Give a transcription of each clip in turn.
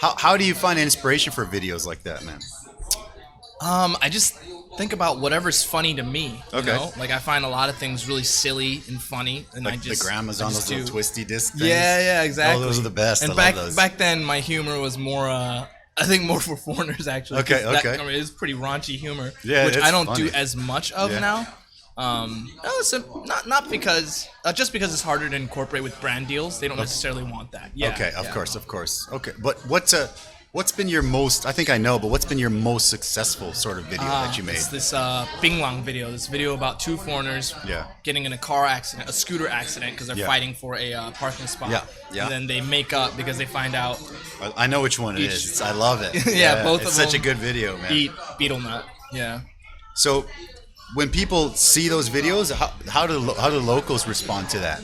How do you find inspiration for videos like that, man? I just think about whatever's funny to me. You Okay. know? Like I find a lot of things really silly and funny, and Like I just the grandmas on those little twisty disc things. Yeah, exactly. Oh, those are the best. And I back love those. back then, my humor was more. I think more for foreigners actually. Okay, 'cause okay. I mean, it's pretty raunchy humor, Yeah, which it's I don't funny. do as much of Yeah. now. No, so not because just because it's harder to incorporate with brand deals. They don't necessarily want that. Yeah. Okay, of yeah. course. Okay, but what's been your most? I think I know, but what's been your most successful sort of video that you made? It's this Bing Lang video. This video about two foreigners Yeah. getting in a car accident, a scooter accident, because they're Yeah. fighting for a parking spot. Yeah, yeah. And then they make up because they find out I know which one it Each- is. I love it. Yeah, both it's of such a them good video, man. eat beetle nut. Yeah. So, when people see those videos, how do locals respond to that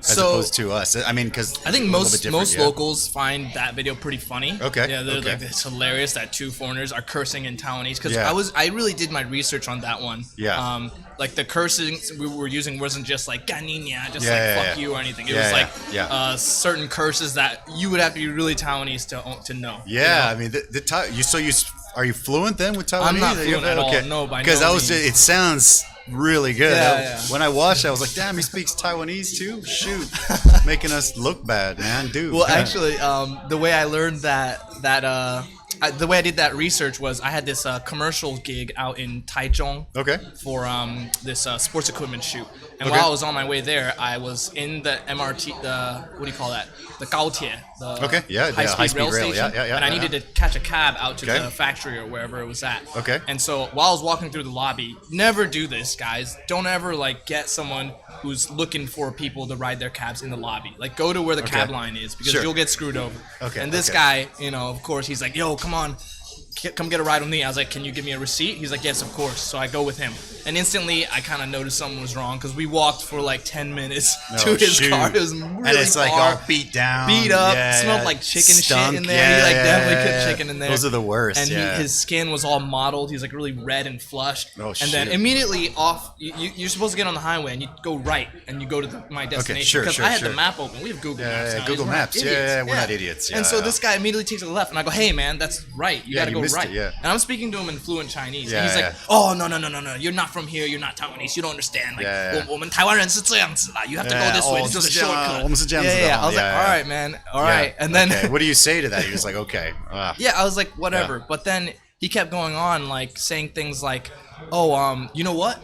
as So- opposed to us? I mean, because I think most locals find that video pretty funny. Okay, Yeah, they're okay. like, it's hilarious that two foreigners are cursing in Taiwanese. Because Yeah. I really did my research on that one. Yeah. Like the cursing we were using wasn't just like "ganinya," just Yeah, like yeah, "fuck yeah. you" or anything. It Yeah, was like yeah. certain curses that you would have to be really Taiwanese to know. Yeah, you know? I mean, are you fluent then with Taiwanese? I'm not fluent at all, no, by no Because means. it sounds really good. Yeah. When I watched it, I was like, damn, he speaks Taiwanese too? Shoot. Making us look bad, man. Dude. Well, actually, the way I learned the way I did that research was I had this commercial gig out in Taichung. Okay. For this sports equipment shoot, and Okay. while I was on my way there, I was in the MRT, what do you call that? The Gaotie, the Okay, yeah, the high-speed rail station, yeah, and I yeah. needed to catch a cab out to Okay. the factory or wherever it was at. Okay. And so while I was walking through the lobby, never do this, guys. Don't ever like get someone who's looking for people to ride their cabs in the lobby. Like go to where the cab line is because Sure. you'll get screwed over. Okay, And this okay. guy, of course, he's like, "Yo, come on. Come get a ride with me." I was like, "Can you give me a receipt?" He's like, "Yes, of course." So I go with him, and instantly I kind of noticed something was wrong because we walked for like 10 minutes to his shoot. car. It was really And it's like far, all beat down. beat up, Yeah, smelled yeah. like chicken Stunk. shit in there. He like definitely cooked yeah. chicken in there. Those are the worst. And yeah. his skin was all mottled. He was like really red and flushed. Oh, and then shit. immediately off, you're supposed to get on the highway and you go right and you go to my destination. sure, because sure, I had sure. the map open. We have Google Yeah, Maps. yeah, now. Google We're not Maps. Yeah, idiots. yeah, we're not idiots. And Yeah, so yeah. this guy immediately takes a left, and I go, "Hey man, that's right. You Yeah, gotta you go missed right." it, yeah. And I'm speaking to him in fluent Chinese, Yeah, and he's yeah. like, "Oh no, you're not from here. You're not Taiwanese. You don't understand. Like, Yeah, yeah. 我们台湾人是这样子啦. You have to Yeah, go this way. oh, This is a 就是这样， shortcut." 我们是这样子的， Yeah. I was yeah, like, yeah. "All right, man. All right." Yeah. And then Okay. What do you say to that? He was like, okay. yeah, I was like, whatever. Yeah. But then he kept going on, like saying things like, "Oh, you know what?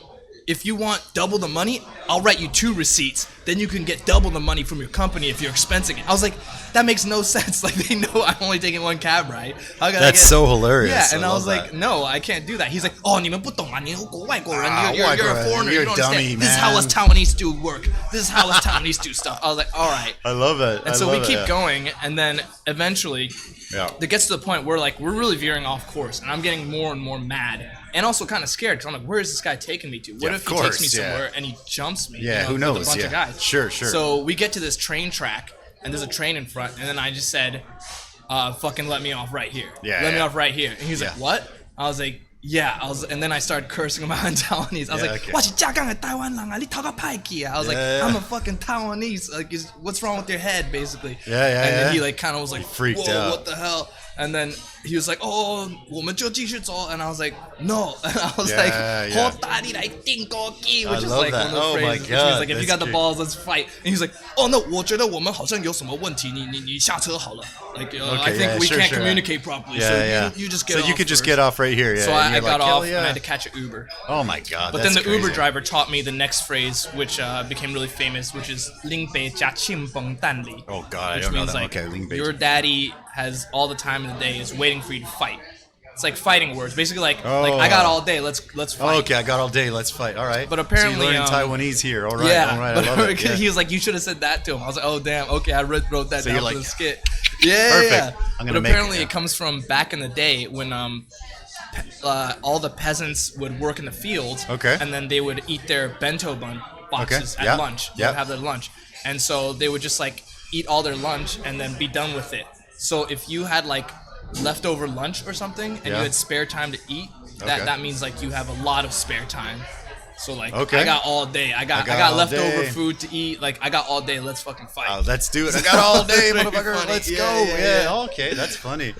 If you want double the money, I'll write you 2 receipts. Then you can get double the money from your company if you're expensing it." I was like, that makes no sense. Like they know I'm only taking 1 cab ride. How can I That's get... so hilarious. Yeah, and I was love like, that. no, I can't do that. He's like, "Oh, 你们不懂啊，你外国人, you're a 外国人, foreigner. you're You don't a dummy, understand. This is how man." us Taiwanese do work. This is how us Taiwanese do stuff." I was like, all right. I love it. And so we keep going, and then eventually Yeah. it gets to the point where like we're really veering off course, and I'm getting more and more mad, and also kind of scared because I'm like, where is this guy taking me to? What Yeah, if of he takes me course, yeah. somewhere and he jumps me? Yeah, who with knows? a bunch of Yeah. guys. Sure. So we get to this train track, and there's a train in front, and then I just said, "Fucking let me off right here. Yeah, let me yeah. off right here." And he's like, Yeah. "What?" I was like, "Yeah." And then I started cursing him out in Taiwanese. I was Yeah, like, okay. 我是架杠的台湾人啊，你讨个派去啊. I was like, Yeah, yeah. "I'm a fucking Taiwanese. Like, what's wrong with your head, basically?" Yeah, yeah, And then yeah. he like kind of was like, freaked "Whoa, out. what the hell?" And then he was like, "Oh, 我们就继续走." And I was like, "No." And I was Yeah, like, yeah. 好大力来定高机, which I is love like that. one of those Oh my phrases, which God, means like if you that's got the great. balls, let's fight. And he's like, "Oh no, 我觉得我们好像有什么问题，你下车好了. Like I Okay, think yeah, we sure, can't sure. communicate properly. Yeah, so yeah. you just get So off you could just first." get off right here. Yeah. So and I you're got like, off hell yeah. and I had to catch an Uber. Oh my God. But that's then the crazy. Uber driver taught me the next phrase, which became really famous, which is 林北加庆崩蛋里. Oh God, I Which don't know means that. like Okay, Ling Bei. your daddy has all the time in the day is waiting for you to fight. It's like fighting words, basically like I got all day. Let's fight. Oh, okay, I got all day. Let's fight. All right. But apparently, so you're learning Taiwanese here. All right. Yeah, All right. but I love it. Yeah. he was like, "You should have said that to him." I was like, "Oh damn, okay." I wrote that So down you're for like, the skit. Yeah, perfect. yeah. I'm But gonna make apparently, it, it comes from back in the day when all the peasants would work in the fields. Okay. And then they would eat their bento boxes Okay, at yeah, lunch. They yeah. would have their lunch, and so they would just like eat all their lunch and then be done with it. So if you had like leftover lunch or something and Yeah. you had spare time to eat, Okay. that means like you have a lot of spare time. So like, Okay. I got all day. I got all leftover day. food to eat. Like, I got all day. Let's fucking fight. Let's do it. I got all day, That'd be motherfucker. funny. Let's Yeah, go. yeah, yeah. Yeah. Okay, that's funny.